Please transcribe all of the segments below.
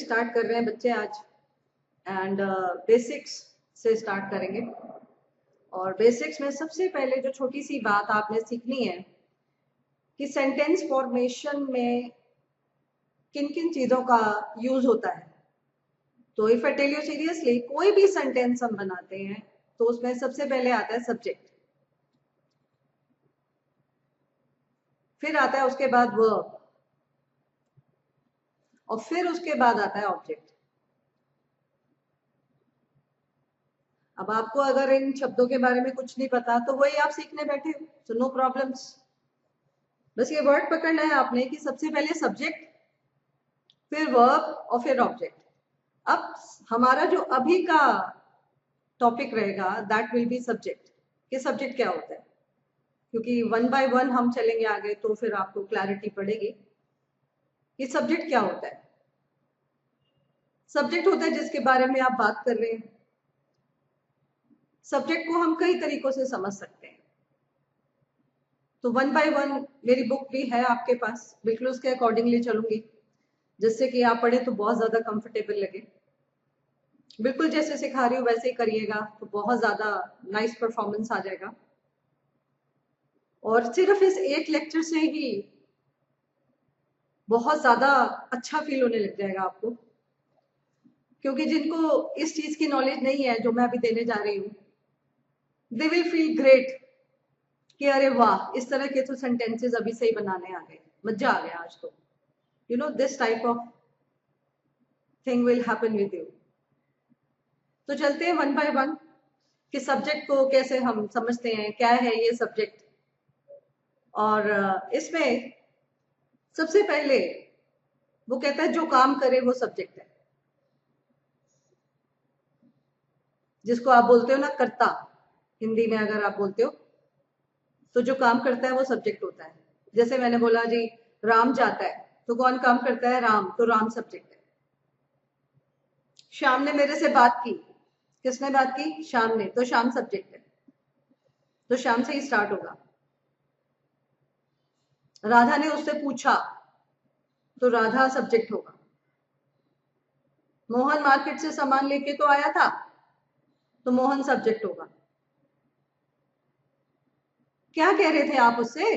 Start कर रहे हैं बच्चे आज। एंड बेसिक्स से स्टार्ट करेंगे। और बेसिक्स में सबसे पहले जो छोटी सी बात आपने सीखनी है कि सेंटेंस फॉर्मेशन में किन किन चीजों का यूज होता है। तो if I tell you seriously, कोई भी सेंटेंस हम बनाते हैं तो उसमें सबसे पहले आता है सब्जेक्ट, फिर आता है उसके बाद वर्ब, और फिर उसके बाद आता है ऑब्जेक्ट। अब आपको अगर इन शब्दों के बारे में कुछ नहीं पता तो वही आप सीखने बैठे हो, सो नो प्रॉब्लम्स। बस ये वर्ड पकड़ना है आपने कि सबसे पहले सब्जेक्ट, फिर वर्ब और फिर ऑब्जेक्ट। अब हमारा जो अभी का टॉपिक रहेगा दैट विल बी सब्जेक्ट। कि सब्जेक्ट क्या होता है, क्योंकि वन बाय वन हम चलेंगे आगे तो फिर आपको क्लैरिटी पड़ेगी कि सब्जेक्ट क्या होता है। सब्जेक्ट होता है जिसके बारे में आप बात कर रहे हैं। सब्जेक्ट को हम कई तरीकों से समझ सकते हैं, तो वन बाय वन मेरी बुक भी है आपके पास, बिल्कुल उसके अकॉर्डिंगली चलूंगी जिससे कि आप पढ़े तो बहुत ज्यादा कंफर्टेबल लगे। बिल्कुल जैसे सिखा रही हूँ वैसे ही करिएगा तो बहुत ज्यादा नाइस परफॉर्मेंस आ जाएगा। और सिर्फ इस एक लेक्चर से ही बहुत ज्यादा अच्छा फील होने लग जाएगा आपको, क्योंकि जिनको इस चीज की नॉलेज नहीं है जो मैं अभी देने जा रही हूँ, दे विल फील ग्रेट कि अरे वाह, इस तरह के तो सेंटेंसेस अभी से ही बनाने आ गए, मजा आ गया आज तो। You know this type of thing will happen with you. तो चलते हैं वन बाय वन कि सब्जेक्ट को कैसे हम समझते हैं, क्या है ये सब्जेक्ट। और इसमें सबसे पहले वो कहता है जो काम करे वो सब्जेक्ट है, जिसको आप बोलते हो ना कर्ता, हिंदी में अगर आप बोलते हो तो जो काम करता है वो सब्जेक्ट होता है। जैसे मैंने बोला जी राम जाता है, तो कौन काम करता है? राम, तो राम सब्जेक्ट है। श्याम ने मेरे से बात की, किसने बात की? श्याम ने, तो श्याम सब्जेक्ट है, तो श्याम से ही स्टार्ट होगा। राधा ने उससे पूछा, तो राधा सब्जेक्ट होगा। मोहन मार्केट से सामान लेके तो आया था, तो मोहन सब्जेक्ट होगा। क्या कह रहे थे आप उससे?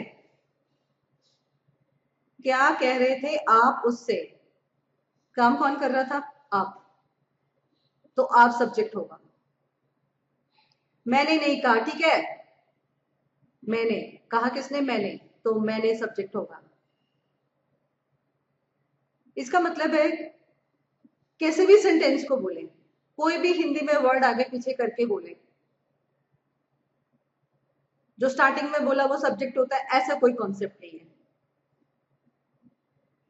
क्या कह रहे थे आप उससे? काम कौन कर रहा था? आप, तो आप सब्जेक्ट होगा। मैंने नहीं कहा, ठीक है, मैंने कहा, किसने? मैंने, तो मैंने सब्जेक्ट होगा। इसका मतलब है कैसे भी सेंटेंस को बोले, कोई भी हिंदी में वर्ड आगे पीछे करके बोले, जो स्टार्टिंग में बोला वो सब्जेक्ट होता है, ऐसा कोई कॉन्सेप्ट नहीं है।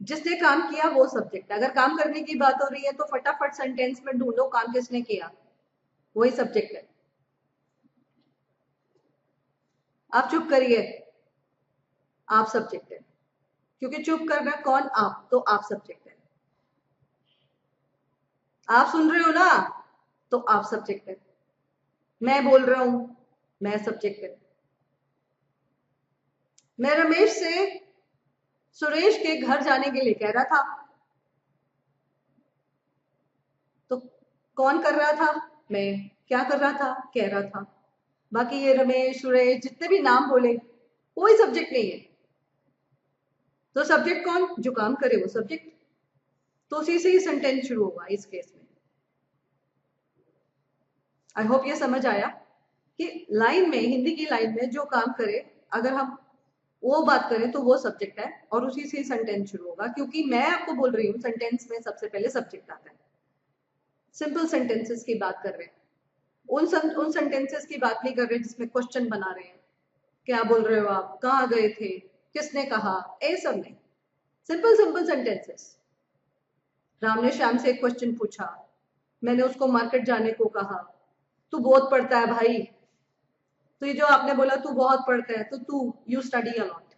जिसने काम किया वो सब्जेक्ट है। अगर काम करने की बात हो रही है तो फटाफट सेंटेंस में ढूंढो काम किसने किया, वही सब्जेक्ट है। आप चुप करिए, आप सब्जेक्ट है, क्योंकि चुप कर रहा कौन? आप, तो आप सब्जेक्ट है। आप सुन रहे हो ना, तो आप सब्जेक्ट है। मैं बोल रहा हूं, मैं सब्जेक्ट है। मैं रमेश से सुरेश के घर जाने के लिए कह रहा था, तो कौन कर रहा था? मैं। क्या कर रहा था? कह रहा था। बाकी ये रमेश, सुरेश, जितने भी नाम बोले, कोई सब्जेक्ट नहीं है। तो सब्जेक्ट कौन? जो काम करे वो सब्जेक्ट। तो उसी से ही सेंटेंस शुरू होगा इस केस में। आई होप ये समझ आया कि लाइन में, हिंदी की लाइन में जो काम करे, अगर हम वो बात करें तो वो सब्जेक्ट है, और उसी से सेंटेंस शुरू होगा। क्योंकि मैं आपको बोल रही हूँ सेंटेंस में सबसे पहले सब्जेक्ट आता है। सिंपल सेंटेंसेस की बात कर रहे हैं, उन सेंटेंसेस की बात नहीं कर रहे जिसमें क्वेश्चन बना रहे हैं, क्या बोल रहे हो आप, कहाँ गए थे, किसने कहा, ये सब नहीं। Simple simple sentences. राम ने श्याम से एक क्वेश्चन पूछा, मैंने उसको मार्केट जाने को कहा, तू बहुत पढ़ता है भाई। तो ये जो आपने बोला तू बहुत पढ़ता है, तो तू, यू स्टडी अ लॉट।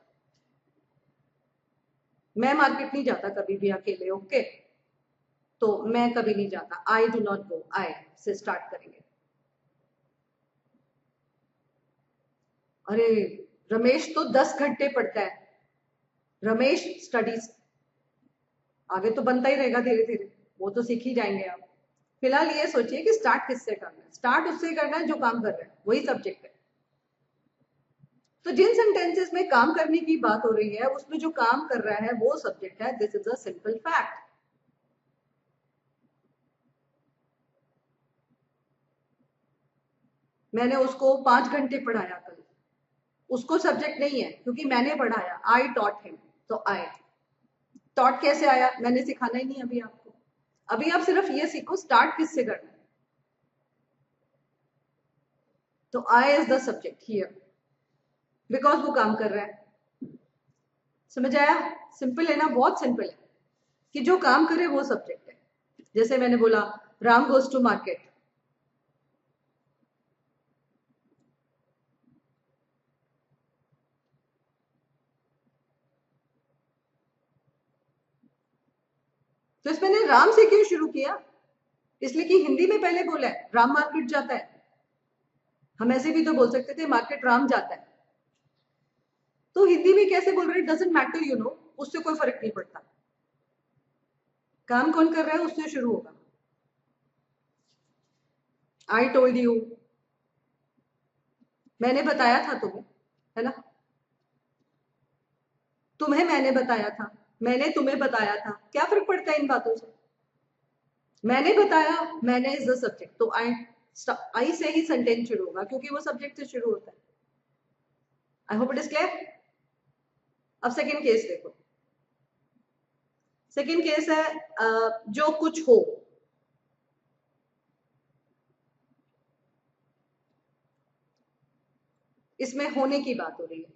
मैं मार्केट नहीं जाता कभी भी अकेले, ओके? तो मैं कभी नहीं जाता, आई डू नॉट गो, आई से स्टार्ट करेंगे। अरे रमेश तो 10 घंटे पढ़ता है, रमेश स्टडीज, आगे तो बनता ही रहेगा धीरे धीरे। वो तो सीख ही जाएंगे आप। फिलहाल ये सोचिए कि स्टार्ट किससे करना है। स्टार्ट उससे करना है जो काम कर रहा है, वही सब्जेक्ट है। तो जिन सेंटेंसेस में काम करने की बात हो रही है उसमें जो काम कर रहा है वो सब्जेक्ट है। This is a simple fact. मैंने उसको 5 घंटे पढ़ाया कल, उसको सब्जेक्ट नहीं है क्योंकि मैंने पढ़ाया। I taught him. तो आई टॉट कैसे आया, मैंने सिखाना ही नहीं अभी आपको। अभी आप सिर्फ ये सीखो स्टार्ट किससे करना है। तो I is the subject here because वो काम कर रहा है। समझ आया? सिंपल है ना, बहुत सिंपल है कि जो काम करे वो सब्जेक्ट है। जैसे मैंने बोला राम गोज टू मार्केट। तो इसमें मैंने राम से क्यों शुरू किया? इसलिए कि हिंदी में पहले बोला है राम मार्केट जाता है। हम ऐसे भी तो बोल सकते थे मार्केट राम जाता है। तो हिंदी में कैसे बोल रहे हैं डजंट मैटर, यू नो, उससे कोई फर्क नहीं पड़ता। काम कौन कर रहा है उससे शुरू होगा। आई टोल्ड यू, मैंने बताया था तुम्हें, है ना। तुम्हें मैंने बताया था, मैंने तुम्हें बताया था, क्या फर्क पड़ता है इन बातों से। मैंने बताया, मैंने इज द सब्जेक्ट। तो आई से ही सेंटेंस शुरू होगा क्योंकि वो सब्जेक्ट से शुरू होता है। I hope it is clear. अब सेकेंड केस देखो। सेकेंड केस है जो कुछ हो। इसमें होने की बात हो रही है।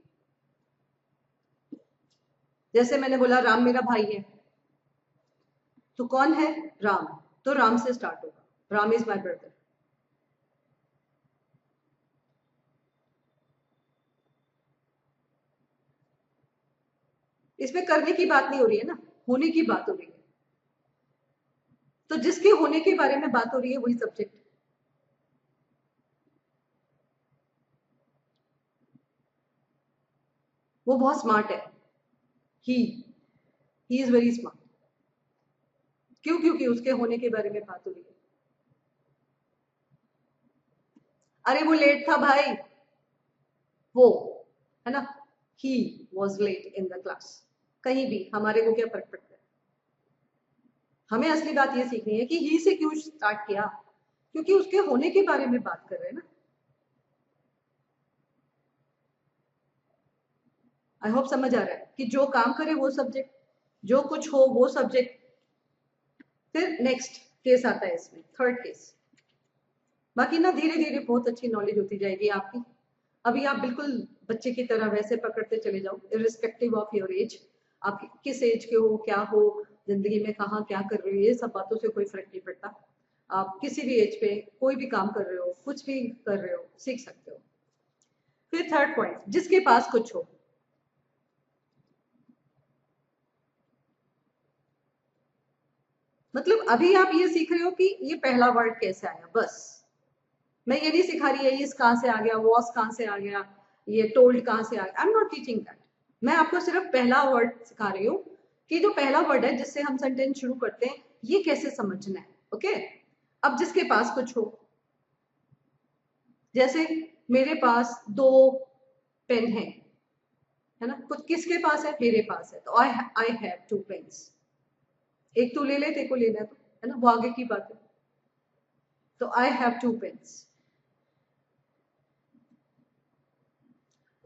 जैसे मैंने बोला राम मेरा भाई है, तो कौन है? राम। तो राम से स्टार्ट होगा, राम इज माई ब्रदर। इसमें करने की बात नहीं हो रही है ना, होने की बात हो रही है। तो जिसके होने के बारे में बात हो रही है वही सब्जेक्ट। वो बहुत स्मार्ट है। ही ही इज वेरी स्मार्ट। क्यों? क्योंकि उसके होने के बारे में बात हो रही है। अरे वो लेट था भाई, वो, है ना। He was late in the class. कहीं भी हमारे को क्या फर्क पड़ता है। हमें असली बात ये सीखनी है कि ही से क्यों स्टार्ट किया, क्योंकि उसके होने के बारे में बात कर रहे हैं ना। आई होप समझ आ रहा है कि जो काम करे वो सब्जेक्ट, जो कुछ हो वो सब्जेक्ट। फिर नेक्स्ट केस आता है इसमें, थर्ड केस। बाकी ना धीरे धीरे बहुत अच्छी नॉलेज होती जाएगी आपकी। अभी आप बिल्कुल बच्चे की तरह वैसे पकड़ते चले जाओ, इरिस्पेक्टिव ऑफ योर एज। आप किस एज के हो, क्या हो, जिंदगी में कहाँ क्या कर रहे हो, ये सब बातों से कोई फर्क नहीं पड़ता। आप किसी भी एज पे कोई भी काम कर रहे हो, कुछ भी कर रहे हो, सीख सकते हो। फिर थर्ड पॉइंट, जिसके पास कुछ हो। मतलब अभी आप ये सीख रहे हो कि ये पहला वर्ड कैसे आया, बस। मैं ये नहीं सिखा रही है ये कहां से आ गया, वॉस कहां से आ गया, ये टोल्ड कहां से आ गया। I am not teaching that. मैं आपको सिर्फ पहला वर्ड सिखा रही हूँ कि जो पहला वर्ड है जिससे हम सेंटेंस शुरू करते हैं ये कैसे समझना है। ओके। अब जिसके पास कुछ हो, जैसे मेरे पास 2 पेन है ना। कुछ किसके पास है? मेरे पास है। तो आई हैव 2 पेन्स। एक तू ले ले, तेरे को लेना है ना, वो आगे की बात है। तो आई हैव 2 पेन्स।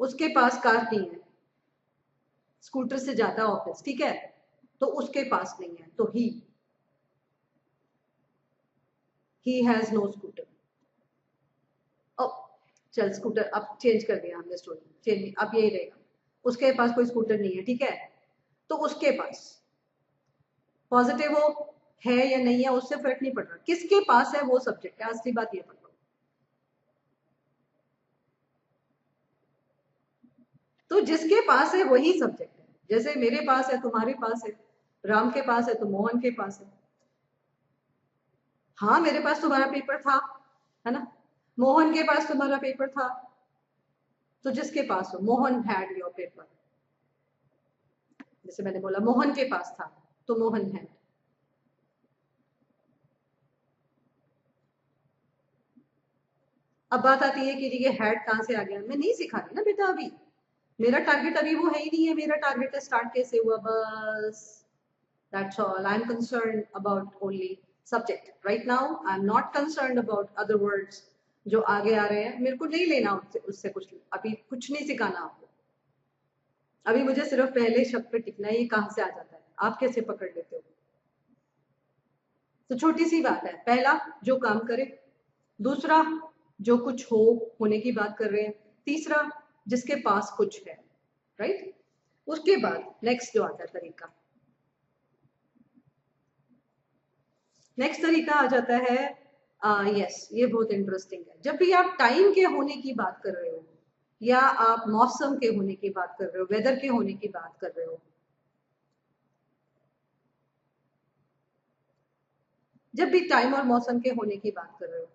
उसके पास कार नहीं है, स्कूटर से जाता है ऑफिस, ठीक है। तो उसके पास नहीं है, तो ही हैज नो स्कूटर। ओ, चल स्कूटर अब चेंज कर दिया हमने, स्टोरी चेंज, अब यही रहेगा। उसके पास कोई स्कूटर नहीं है, ठीक है। तो उसके पास पॉजिटिव हो, है या नहीं है, उससे फर्क नहीं पड़ रहा, किसके पास है वो सब्जेक्ट है। असली बात ये पकड़ो। तो जिसके पास है वही सब्जेक्ट है। जैसे मेरे पास है, तुम्हारे पास है, राम के पास है तो मोहन के पास है। हाँ मेरे पास तुम्हारा पेपर था, है ना। मोहन के पास तुम्हारा पेपर था। तो जिसके पास हो, मोहन हैड योर पेपर। जैसे मैंने बोला मोहन के पास था, तो मोहन हैड। अब बात आती है कि ये हैड कहाँ से आ गया, मैं नहीं सिखा रही ना बेटा अभी, मेरा टारगेट अभी वो है ही नहीं है, मेरा टारगेट है स्टार्ट कैसे हुआ बस, that's all. I am concern about only subject right now, I am not concern about other words जो आगे आ रहे हैं, मेरे को नहीं लेना उससे कुछ, अभी कुछ नहीं सिखाना आपको, अभी मुझे सिर्फ पहले शब्द पे टिकना है, ये कहाँ से आ जाता है, आप कैसे पकड़ लेते हो। तो छोटी सी बात है, पहला जो काम करे, दूसरा जो कुछ हो, होने की बात कर रहे हैं, तीसरा जिसके पास कुछ है, राइट। उसके बाद नेक्स्ट जो आता है तरीका, नेक्स्ट तरीका आ जाता है यस, ये बहुत इंटरेस्टिंग है। जब भी आप टाइम के होने की बात कर रहे हो, या आप मौसम के होने की बात कर रहे हो, वेदर के होने की बात कर रहे हो, जब भी टाइम और मौसम के होने की बात कर रहे हो,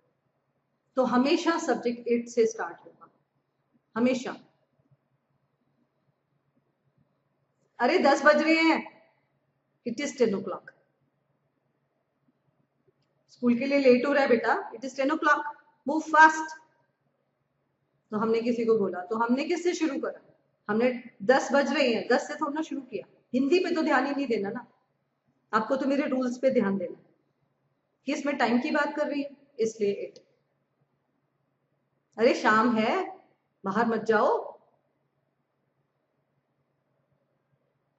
तो हमेशा सब्जेक्ट इट से स्टार्ट होगा, हमेशा। अरे 10 बज रहे हैं, इट इज 10 o'clock, स्कूल के लिए लेट हो रहा है बेटा, it is 10 o'clock, move fast. तो हमने किसी को बोला, तो हमने किससे शुरू करा, हमने 10 बज रहे हैं 10 से थोड़ा ना शुरू किया, हिंदी पे तो ध्यान ही नहीं देना ना, आपको तो मेरे रूल्स पे ध्यान देना कि इसमें टाइम की बात कर रही है, इसलिए इट। अरे शाम है, बाहर मत जाओ,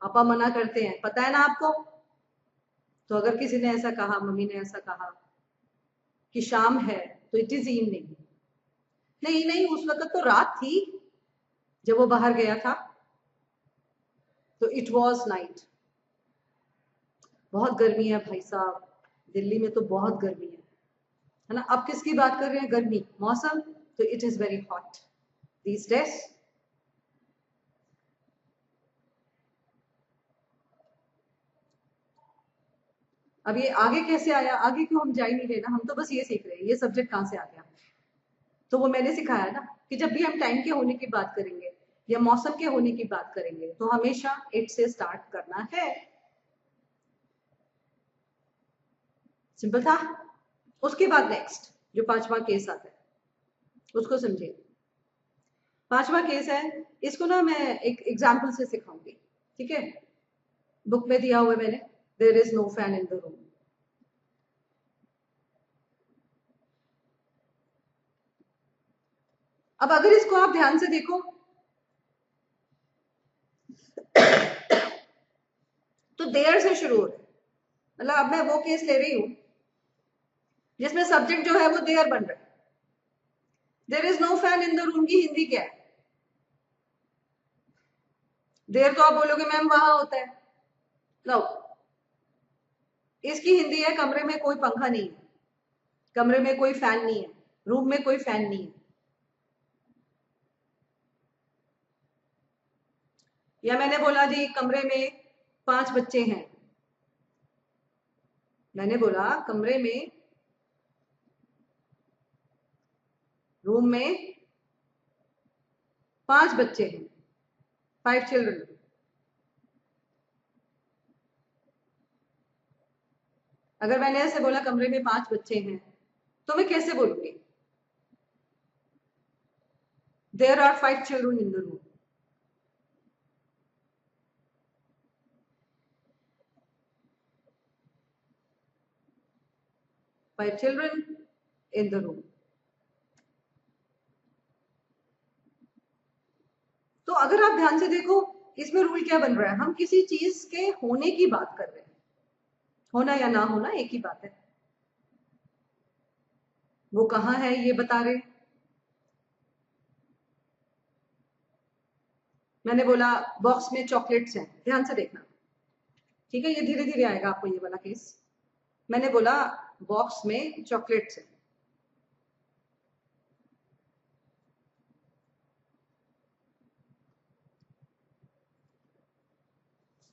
पापा मना करते हैं, पता है ना आपको। तो अगर किसी ने ऐसा कहा, मम्मी ने ऐसा कहा कि शाम है, तो इट इज इवनिंग। नहीं नहीं, उस वक्त तो रात थी जब वो बाहर गया था, तो इट वॉज नाइट। बहुत गर्मी है भाई साहब, दिल्ली में तो बहुत गर्मी है ना। अब किसकी बात कर रहे हैं, गर्मी, मौसम, तो it is very hot these days. अब ये आगे कैसे आया, आगे क्यों हम जा ही नहीं रहे ना, हम तो बस ये सीख रहे हैं ये सब्जेक्ट कहाँ से आ गया। तो वो मैंने सिखाया ना कि जब भी हम टाइम के होने की बात करेंगे या मौसम के होने की बात करेंगे, तो हमेशा इट से स्टार्ट करना है, सिंपल था। उसके बाद नेक्स्ट जो पांचवा केस आता है, उसको समझिए। पांचवा केस है, इसको ना मैं एक एग्जाम्पल से सिखाऊंगी, ठीक है। बुक में दिया हुआ है मैंने, there is no fan in the room. अब अगर इसको आप ध्यान से देखो, तो देयर से शुरू हो रहा है, मतलब अब मैं वो केस ले रही हूं जिसमें सब्जेक्ट जो है वो देयर बन रहा है। There is no fan in the room की हिंदी क्या है, देयर तो आप बोलोगे मैम वहां होता है, नो, इसकी हिंदी है कमरे में कोई पंखा नहीं है, कमरे में कोई फैन नहीं है, रूम में कोई फैन नहीं है। या मैंने बोला जी कमरे में 5 बच्चे हैं, मैंने बोला कमरे में, रूम में 5 बच्चे हैं, 5 चिल्ड्रन। अगर मैंने ऐसे बोला कमरे में 5 बच्चे हैं, तो मैं कैसे बोलूंगी, there are 5 children in the room. 5 children in the room. तो अगर आप ध्यान से देखो, इसमें रूल क्या बन रहा है, हम किसी चीज के होने की बात कर रहे हैं, होना या ना होना एक ही बात है, वो कहाँ है ये बता रहे। मैंने बोला बॉक्स में चॉकलेट्स हैं, ध्यान से देखना, ठीक है, ये धीरे धीरे आएगा आपको ये वाला केस। मैंने बोला बॉक्स में चॉकलेट्स हैं,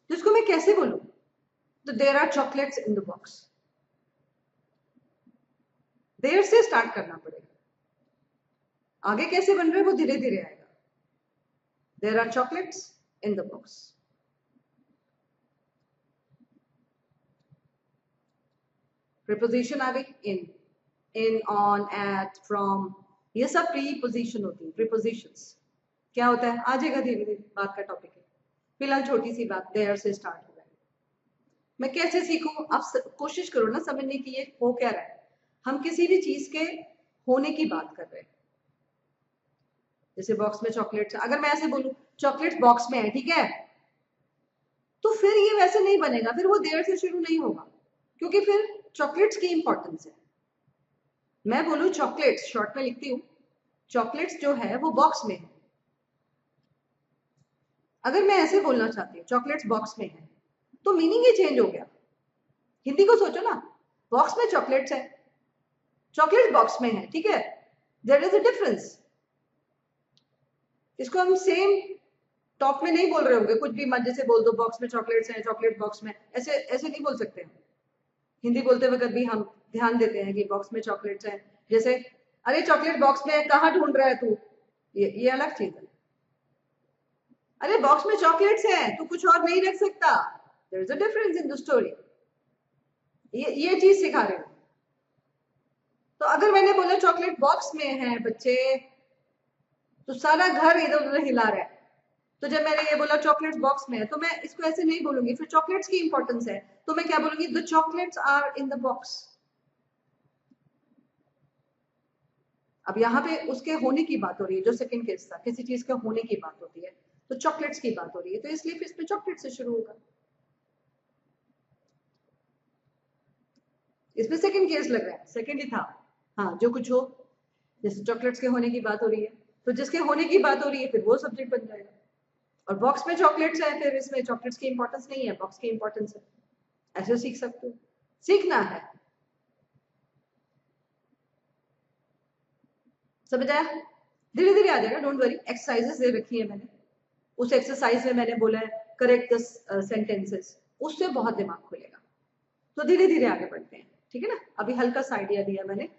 तो इसको मैं कैसे बोलूं, तो there are chocolates in the box, देर से स्टार्ट करना पड़ेगा, आगे कैसे बन रहे हैं वो धीरे धीरे आएगा। There are chocolates in the box, preposition आ गई in, in, on, at, from, ये सब प्रीपोजिशन होती है, प्रीपोजिशंस। क्या होता है आ जाएगा धीरे धीरे, बात का टॉपिक है। फिलहाल छोटी सी बात देयर से स्टार्ट हो रहा है। मैं कैसे सीखूं? आप कोशिश करो ना समझने की ये हो क्या रहा है। हम किसी भी चीज के होने की बात कर रहे हैं। जैसे बॉक्स में चॉकलेट्स, अगर मैं ऐसे बोलूं चॉकलेट्स बॉक्स में है, ठीक है, तो फिर ये वैसे नहीं बनेगा, फिर वो देयर से शुरू नहीं होगा, क्योंकि फिर चॉकलेट्स की इंपॉर्टेंस है। मैं बोलूं चॉकलेट्स, शॉर्ट में लिखती हूँ, चॉकलेट्स जो है वो बॉक्स में है। अगर मैं ऐसे बोलना चाहती हूँ चॉकलेट्स बॉक्स में है, तो मीनिंग ही चेंज हो गया। हिंदी को सोचो ना, बॉक्स में चॉकलेट्स है, चॉकलेट बॉक्स में है, ठीक है, देयर इज अ डिफरेंस। इसको हम सेम टॉप में नहीं बोल रहे होंगे, कुछ भी मजे से बोल दो बॉक्स में चॉकलेट्स हैं, चॉकलेट बॉक्स में, ऐसे ऐसे नहीं बोल सकते हम। हिंदी बोलते वक्त भी हम ध्यान देते हैं कि बॉक्स में चॉकलेट्स हैं। जैसे अरे चॉकलेट बॉक्स में कहाँ ढूंढ रहा है तू, ये अलग चीज है। अरे बॉक्स में चॉकलेट्स हैं, तू कुछ और नहीं रख सकता, there is a difference in the story. ये चीज सिखा रहे हो। तो अगर मैंने बोला चॉकलेट बॉक्स में है बच्चे, तो सारा घर इधर उधर हिला रहा है। तो जब मैंने ये बोला चॉकलेट्स बॉक्स में है, तो मैं इसको ऐसे नहीं बोलूंगी, फिर चॉकलेट्स की इंपॉर्टेंस है, तो मैं क्या बोलूंगी, the chocolates are in the box. अब यहाँ पे उसके होने की बात हो रही है, जो सेकंड केस था, किसी चीज के होने की बात होती है, तो चॉकलेट्स की बात हो रही है, तो इसलिए फिर इसमें चॉकलेट से शुरू होगा। इसमें सेकंड केस लग रहा है, सेकंड ही था। हाँ जो कुछ हो, जैसे चॉकलेट्स के होने की बात हो रही है, तो जिसके होने की बात हो रही है फिर वो सब्जेक्ट बन जाएगा। और बॉक्स में चॉकलेट्स है, फिर इसमें चॉकलेट्स की इंपॉर्टेंस नहीं है, बॉक्स की इंपॉर्टेंस है। ऐसे सीख सकते हो, सीखना है। समझ आया? धीरे धीरे आ जाएगा, डोंट वरी। एक्सरसाइजेस दे रखी है मैंने, उस एक्सरसाइज में मैंने बोला है करेक्ट द सेंटेंसेस, उससे बहुत दिमाग खुलेगा। तो धीरे धीरे आगे बढ़ते हैं, ठीक है ना। अभी हल्का सा आइडिया दिया मैंने,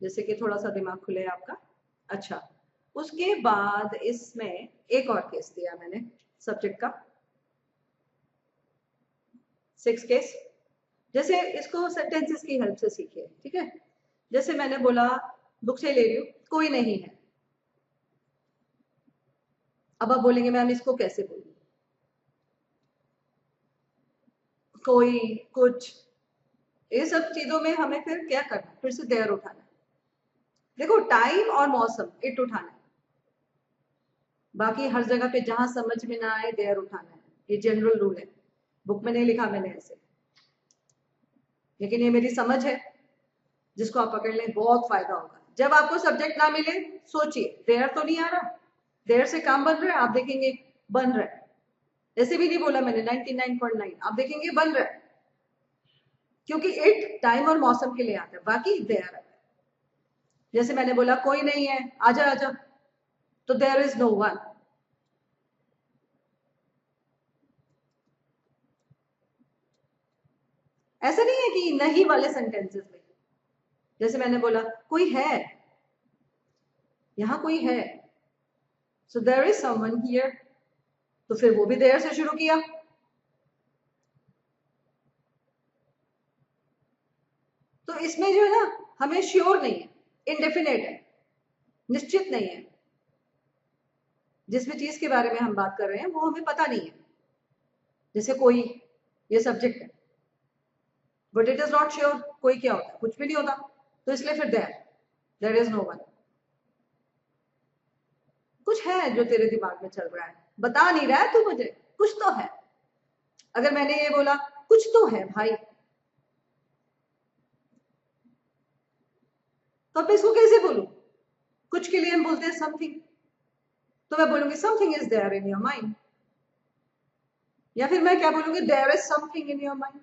जैसे कि थोड़ा सा दिमाग खुले आपका। अच्छा, उसके बाद इसमें एक और केस दिया मैंने सब्जेक्ट का, 6 केस। जैसे इसको सेंटेंसेस की हेल्प से सीखिए, ठीक है। जैसे मैंने बोला बुक से ले रही हूँ, कोई नहीं है। अब आप बोलेंगे मैम इसको कैसे बोलूं, कोई, कुछ, ये सब चीजों में हमें फिर क्या करना, फिर से देयर उठाना। देखो टाइम और मौसम इट उठाना है, बाकी हर जगह पे जहां समझ में ना आए देयर उठाना है, ये जनरल रूल है। बुक में नहीं लिखा मैंने ऐसे, लेकिन ये मेरी समझ है, जिसको आप पकड़ लें बहुत फायदा होगा। जब आपको सब्जेक्ट ना मिले, सोचिए देयर तो नहीं आ रहा, देयर से काम बन रहा है, आप देखेंगे बन रहा है। ऐसे भी नहीं बोला मैंने 99.9, आप देखेंगे बन रहा है, क्योंकि इट टाइम और मौसम के लिए आता है, बाकी देयर आता है। जैसे मैंने बोला कोई नहीं है, आजा आजा, तो देयर इज नो वन। ऐसा नहीं है कि नहीं वाले सेंटेंसेस में, जैसे मैंने बोला कोई है, यहां कोई है, so there is someone here, तो फिर वो भी देयर से शुरू किया। तो इसमें जो है ना, हमें श्योर नहीं है, इनडेफिनेट है, निश्चित नहीं है। जिस भी चीज के बारे में हम बात कर रहे हैं वो हमें पता नहीं है। जैसे कोई, ये सब्जेक्ट है, but it is not sure कोई क्या होता है, कुछ भी नहीं होता, तो इसलिए फिर देयर इज नो वन। कुछ है जो तेरे दिमाग में चल रहा है, बता नहीं रहा है तू मुझे, कुछ तो है। अगर मैंने ये बोला कुछ तो है भाई, तो अब इसको कैसे बोलूं? कुछ के लिए हम बोलते हैं समथिंग, तो मैं बोलूंगी something is there in your mind, या फिर मैं क्या बोलूंगी, there is something in your mind.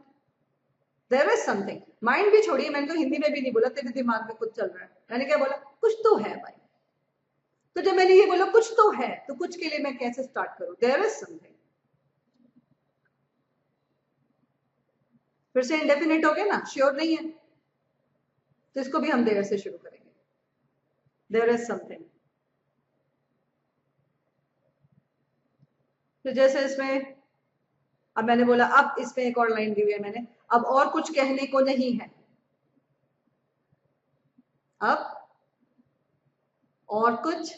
There is something, mind भी छोड़िए, मैंने तो हिंदी में भी नहीं बोला तेरे दिमाग में कुछ चल रहा है, मैंने क्या बोला, कुछ तो है भाई। तो जब मैंने ये बोला कुछ तो है, तो कुछ के लिए मैं कैसे स्टार्ट करूं, देयर इज समथिंग। फिर से इंडेफिनिट हो गया ना, श्योर नहीं है, तो इसको भी हम देयर से शुरू करेंगे, देयर इज समथिंग। तो जैसे इसमें, अब मैंने बोला, अब इसमें एक और लाइन दी हुई है मैंने, अब और कुछ कहने को नहीं है। अब और कुछ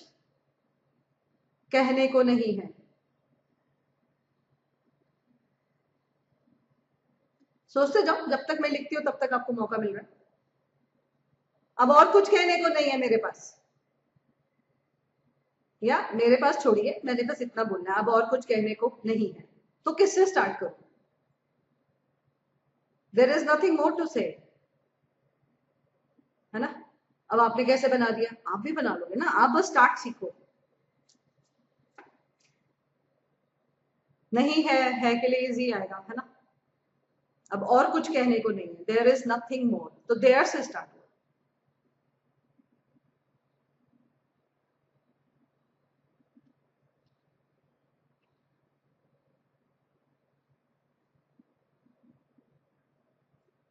कहने को नहीं है। सोचते जाओ, जब तक मैं लिखती हूँ तब तक आपको मौका मिल रहा है। अब और कुछ कहने को नहीं है मेरे पास, या मेरे पास छोड़िए, मैंने बस इतना बोलना है, अब और कुछ कहने को नहीं है। तो किससे स्टार्ट करूं? There is nothing more to say, है ना। अब आपने कैसे बना दिया, आप भी बना लोगे ना, आप बस स्टार्ट सीखो। नहीं है के लिए इजी आएगा, है ना। अब और कुछ कहने को नहीं है, देयर इज नथिंग मोर, तो देयर से स्टार्ट हो।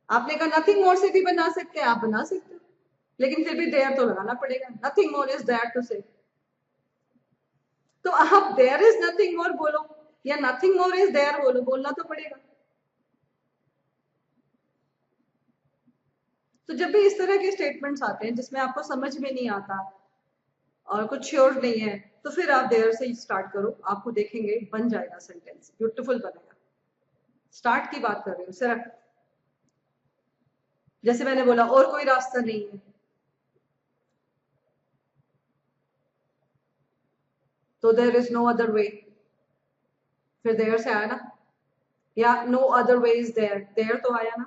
आपने कहा नथिंग मोर से भी बना सकते हैं, आप बना सकते हो, लेकिन फिर भी देयर तो लगाना पड़ेगा। Nothing more is there to say, तो आप देयर इज नथिंग मोर बोलो या नथिंग मोर इज देयर बोलो, बोलना तो पड़ेगा। तो जब भी इस तरह के स्टेटमेंट्स आते हैं जिसमें आपको समझ में नहीं आता और कुछ श्योर नहीं है, तो फिर आप देयर से स्टार्ट करो, आपको देखेंगे बन जाएगा सेंटेंस, ब्यूटीफुल बनेगा। स्टार्ट की बात कर रही हूँ सिर्फ, जैसे मैंने बोला और कोई रास्ता नहीं है, तो there is no other way, फिर देयर से आया ना, या no other way is there, there तो आया ना।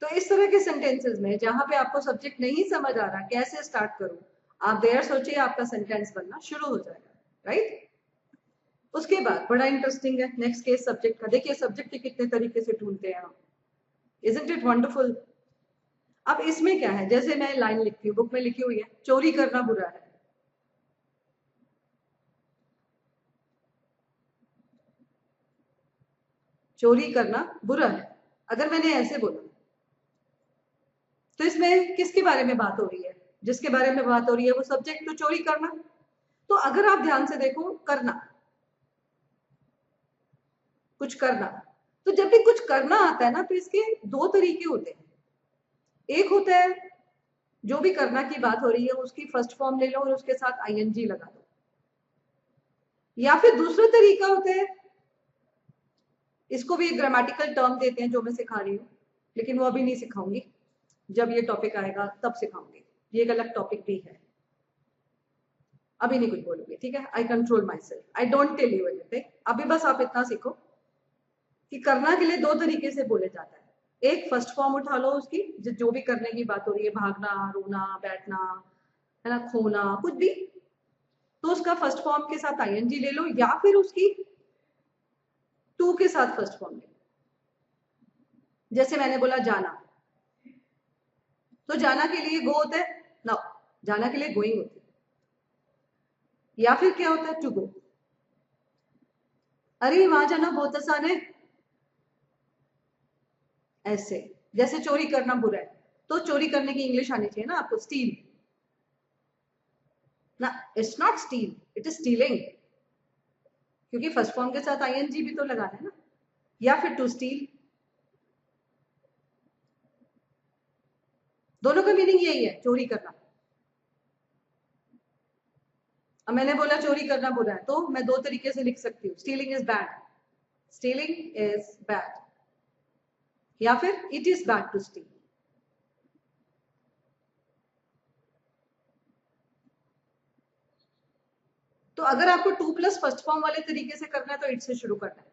तो इस तरह के सेंटेंसेस में जहां पे आपको सब्जेक्ट नहीं समझ आ रहा कैसे स्टार्ट करूं, आप देयर सोचिए, आपका सेंटेंस बनना शुरू हो जाएगा, राइट। उसके बाद बड़ा इंटरेस्टिंग है नेक्स्ट केस सब्जेक्ट का। देखिए सब्जेक्ट के कितने तरीके से ढूंढते हैं हम, इजंट इट वंडरफुल। अब इसमें क्या है, जैसे मैं लाइन लिखती हूँ, बुक में लिखी हुई है चोरी करना बुरा है। चोरी करना बुरा है, अगर मैंने ऐसे बोला तो इसमें किसके बारे में बात हो रही है, जिसके बारे में बात हो रही है वो सब्जेक्ट, तो चोरी करना। तो अगर आप ध्यान से देखो, करना, कुछ करना, तो जब भी कुछ करना आता है ना, तो इसके दो तरीके होते हैं। एक होता है जो भी करना की बात हो रही है उसकी फर्स्ट फॉर्म ले लो और उसके साथ आईएनजी लगा दो, या फिर दूसरा तरीका होता है, इसको भी एक ग्रामेटिकल टर्म देते हैं जो मैं सिखा रही हूँ, लेकिन वो अभी नहीं सिखाऊंगी, जब ये टॉपिक आएगा तब सिखाऊंगी, ये एक अलग टॉपिक भी है, अभी नहीं कुछ बोलूंगी, ठीक है। I control myself, I don't tell you anything, अभी बस आप इतना सीखो कि करना के लिए दो तरीके से बोले जाता है। एक फर्स्ट फॉर्म उठा लो उसकी, जो भी करने की बात हो रही है, भागना, रोना, बैठना, है ना, खोना, कुछ भी, तो उसका फर्स्ट फॉर्म के साथ आईएनजी ले लो, या फिर उसकी टू के साथ फर्स्ट फॉर्म ले लो। जैसे मैंने बोला जाना, तो जाना के लिए गो होता है ना, जाना के लिए गोइंग होती है, या फिर क्या होता है टू गो। अरे वहां जाना बहुत आसान है, ऐसे। जैसे चोरी करना बुरा है, तो चोरी करने की इंग्लिश आनी चाहिए ना आपको, स्टील ना, it's not steel, it is stealing, क्योंकि फर्स्ट फॉर्म के साथ आईएनजी भी तो लगाना है ना, या फिर टू स्टील, दोनों का मीनिंग यही है, चोरी करना। अब मैंने बोला चोरी करना बुरा है, तो मैं दो तरीके से लिख सकती हूँ, stealing is bad, stealing is bad, या फिर it is bad to steal. तो अगर आपको टू प्लस फर्स्ट फॉर्म वाले तरीके से करना है तो इट से शुरू करना है,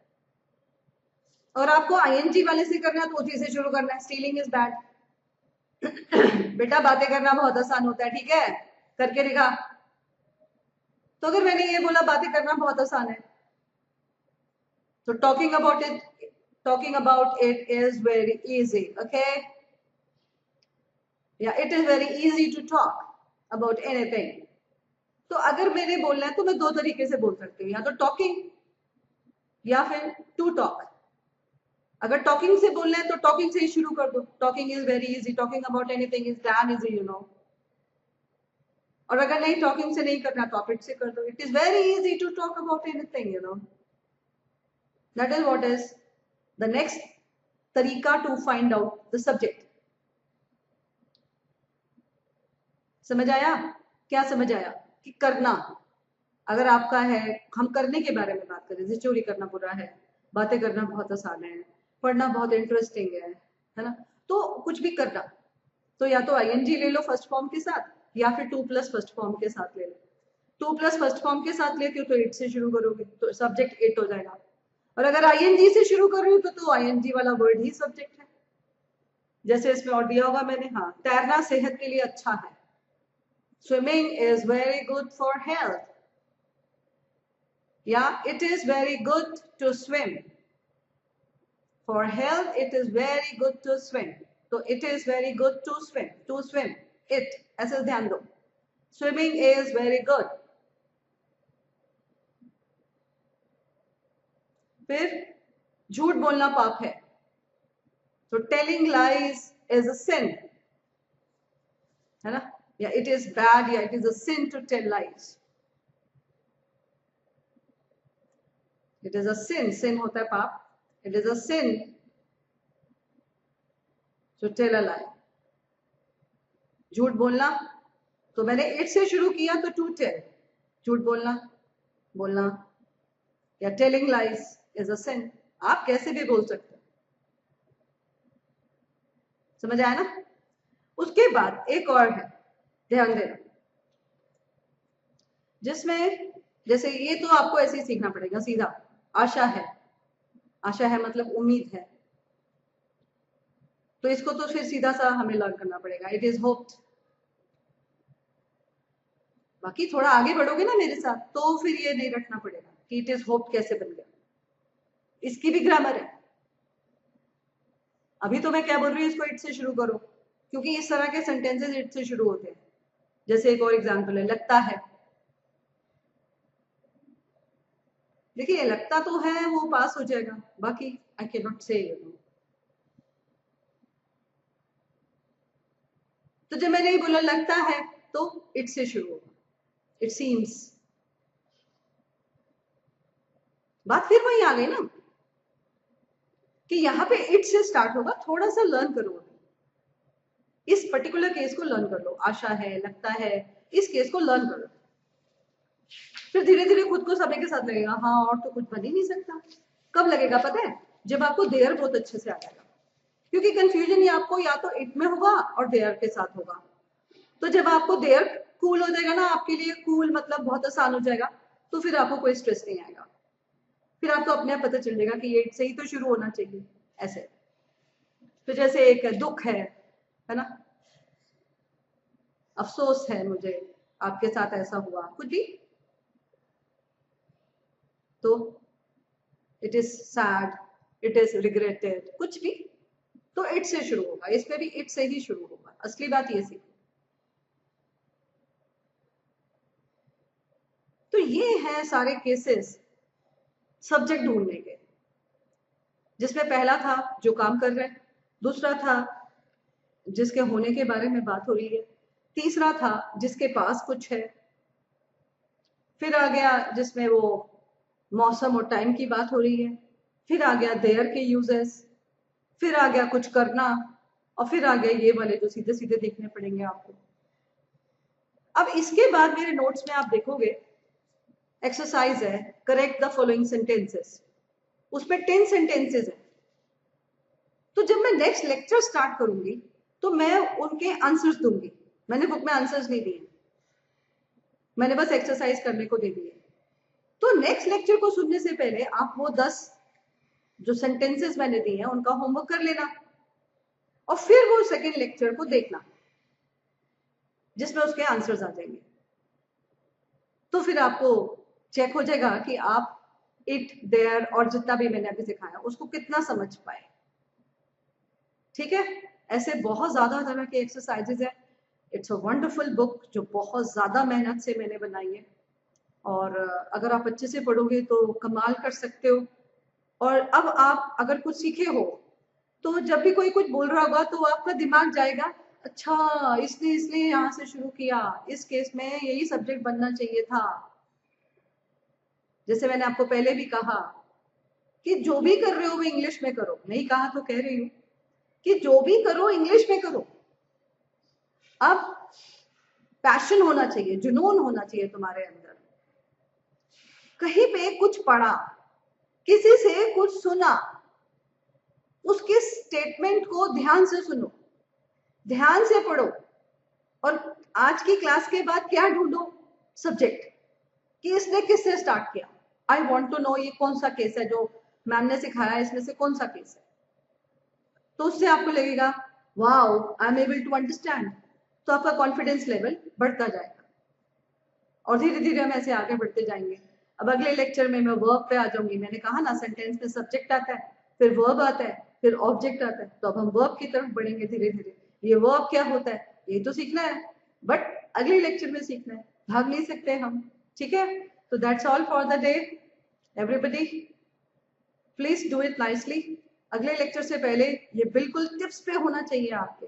और आपको आईएनजी वाले से करना है तो उसी से शुरू करना है, स्टीलिंग इज बैड। बेटा बातें करना बहुत आसान होता है, ठीक है, करके दिखा। तो अगर मैंने ये बोला बातें करना बहुत आसान है, तो talking about it is very easy, okay, yeah, it is very easy to talk about anything। तो अगर मैंने बोलना है तो मैं दो तरीके से बोल सकती हूँ, या तो टॉकिंग या फिर टू टॉक। अगर टॉकिंग से बोलना है तो टॉकिंग से ही शुरू कर दो, talking is very easy, talking about anything is damn easy, you know. और अगर नहीं, टॉकिंग से नहीं करना तो आप इट से कर दो, it is very easy to talk about anything, you know. That is what is the next तरीका to find out the subject. समझ आया? क्या समझ आया? कि करना, अगर आपका है, हम करने के बारे में बात करें, जैसे चोरी करना बुरा है, बातें करना बहुत आसान है, पढ़ना बहुत इंटरेस्टिंग है ना? तो कुछ भी करना, तो या तो आईएनजी ले लो फर्स्ट फॉर्म के साथ, या फिर टू प्लस फर्स्ट फॉर्म के साथ ले लो। टू प्लस फर्स्ट फॉर्म के साथ लेते हो तो इट से शुरू करोगे तो सब्जेक्ट इट हो जाएगा, और अगर आईएनजी से शुरू कर रहे हो तो आईएनजी वाला वर्ड ही सब्जेक्ट है। जैसे इसमें और दिया होगा मैंने, हाँ, तैरना सेहत के लिए अच्छा है। Swimming is very good for health, या it is very good to swim. For health it is very good to swim, तो it is very good to swim, it, ऐसे ध्यान दो। Swimming is very good. फिर झूठ बोलना पाप है, तो telling lies is a sin, है ना? या इट इज बैड, या it is a sin to tell lies. It is a sin, सिन होता है पाप, it is a sin to tell a lie. झूठ बोलना, तो मैंने इट से शुरू किया तो टू टेल, झूठ बोलना, बोलना, या टेलिंग लाइज इज अ सिन, आप कैसे भी बोल सकते हो। समझ आया ना? उसके बाद एक और है, ध्यान देना, जिसमें जैसे ये तो आपको ऐसे ही सीखना पड़ेगा सीधा। आशा है, आशा है मतलब उम्मीद है, तो इसको तो फिर सीधा सा हमें लर्न करना पड़ेगा, इट इज होप्ड। बाकी थोड़ा आगे बढ़ोगे ना मेरे साथ तो फिर ये नहीं रखना पड़ेगा कि इट इज होप्ड कैसे बन गया, इसकी भी ग्रामर है। अभी तो मैं क्या बोल रही हूँ, इसको इट से शुरू करो, क्योंकि इस तरह के सेंटेंसेस इट से शुरू होते हैं। जैसे एक और एग्जांपल है, लगता है। देखिए लगता तो है, वो पास हो जाएगा, बाकी आई कैन नॉट से। तो जब मैंने ये बोला लगता है, तो इट से शुरू होगा, इट सीम्स। बात फिर वही आ गई ना कि यहाँ पे इट से स्टार्ट होगा, थोड़ा सा लर्न करो, इस पर्टिकुलर केस को लर्न कर लो, आशा है, लगता है, इस केस को लर्न करो, फिर धीरे धीरे खुद को समय के साथ लगेगा हाँ और तो कुछ बन ही नहीं सकता। कब लगेगा पता है? जब आपको देयर बहुत अच्छे से आ जाएगा, क्योंकि कंफ्यूजन ये आपको या तो इट में होगा और देयर के साथ होगा। तो जब आपको देयर कूल हो जाएगा ना, आपके लिए कूल मतलब बहुत आसान हो जाएगा, तो फिर आपको कोई स्ट्रेस नहीं आएगा, फिर आपको अपने आप पता चल जाएगा कि ये से ही तो शुरू होना चाहिए, ऐसे। तो जैसे एक दुख है ना, अफसोस है मुझे आपके साथ ऐसा हुआ, कुछ भी, तो it is sad, it is regretted, कुछ भी, तो इट से शुरू होगा, इसमें भी इट से ही शुरू होगा, असली बात ये सीखो। तो ये है सारे केसेस सब्जेक्ट ढूंढने के, जिसमें पहला था जो काम कर रहे हैं, दूसरा था जिसके होने के बारे में बात हो रही है, तीसरा था जिसके पास कुछ है, फिर आ गया जिसमें वो मौसम और टाइम की बात हो रही है, फिर आ गया देयर के यूजेस, फिर आ गया कुछ करना, और फिर आ गया ये वाले जो सीधे सीधे देखने पड़ेंगे आपको। अब इसके बाद मेरे नोट्स में आप देखोगे एक्सरसाइज है, करेक्ट द फॉलोइंग सेंटेंसेस, उसमें 10 सेंटेंसेस है। तो जब मैं नेक्स्ट लेक्चर स्टार्ट करूंगी तो मैं उनके आंसर्स दूंगी, मैंने बुक में आंसर्स नहीं दिए, मैंने बस एक्सरसाइज करने को दे दिए। तो नेक्स्ट लेक्चर को सुनने से पहले आप वो 10 जो सेंटेंसेस मैंने दिए हैं उनका होमवर्क कर लेना, और फिर वो सेकेंड लेक्चर को देखना जिसमें उसके आंसर्स आ जाएंगे। तो फिर आपको चेक हो जाएगा कि आप इट, देयर और जितना भी मैंने अभी सिखाया उसको कितना समझ पाए। ठीक है? ऐसे बहुत ज्यादा तरह के एक्सरसाइजेज है। इट्स अ वंडरफुल बुक जो बहुत ज्यादा मेहनत से मैंने बनाई है, और अगर आप अच्छे से पढ़ोगे तो कमाल कर सकते हो। और अब आप अगर कुछ सीखे हो तो जब भी कोई कुछ बोल रहा होगा तो आपका दिमाग जाएगा, अच्छा इसने इसलिए यहाँ से शुरू किया, इस केस में यही सब्जेक्ट बनना चाहिए था। जैसे मैंने आपको पहले भी कहा कि जो भी कर रहे हो वो इंग्लिश में करो, नहीं कहा तो कह रही हूँ कि जो भी करो इंग्लिश में करो। अब पैशन होना चाहिए, जुनून होना चाहिए तुम्हारे अंदर। कहीं पे कुछ पढ़ा, किसी से कुछ सुना, उसके स्टेटमेंट को ध्यान से सुनो, ध्यान से पढ़ो, और आज की क्लास के बाद क्या ढूंढो? सब्जेक्ट, कि इसने किससे स्टार्ट किया। आई वॉन्ट टू नो ये कौन सा केस है जो मैम ने सिखाया, इसमें से कौन सा केस है। तो उससे आपको लगेगा wow I am able to understand, तो आपका कॉन्फिडेंस लेवल बढ़ता जाएगा और धीरे धीरे हम ऐसे आगे बढ़ते जाएंगे। अब अगले लेक्चर में मैं वर्ब पे आ जाऊंगी। मैंने कहा ना सेंटेंस में सब्जेक्ट आता है, फिर वर्ब आता है, फिर ऑब्जेक्ट आता है, तो अब हम वर्ब की तरफ बढ़ेंगे धीरे धीरे। ये वर्ब क्या होता है ये तो सीखना है, बट अगले लेक्चर में सीखना है, भाग नहीं सकते हम। ठीक है, तो that's all for the day everybody, please do it nicely. अगले लेक्चर से पहले ये बिल्कुल टिप्स पे होना चाहिए आपके,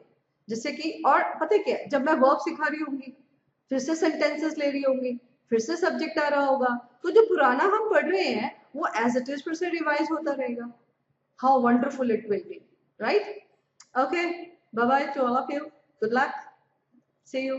जिससे कि, और पता क्या है, जब मैं वर्ब सिखा रही होंगी, फिर से सेंटेंसेस ले रही होंगी, फिर से सब्जेक्ट आ रहा होगा, तो जो पुराना हम पढ़ रहे हैं वो एज इट इज फिर से रिवाइज होता रहेगा। How wonderful it will be, right? Okay, bye bye to all of you, good luck, see you.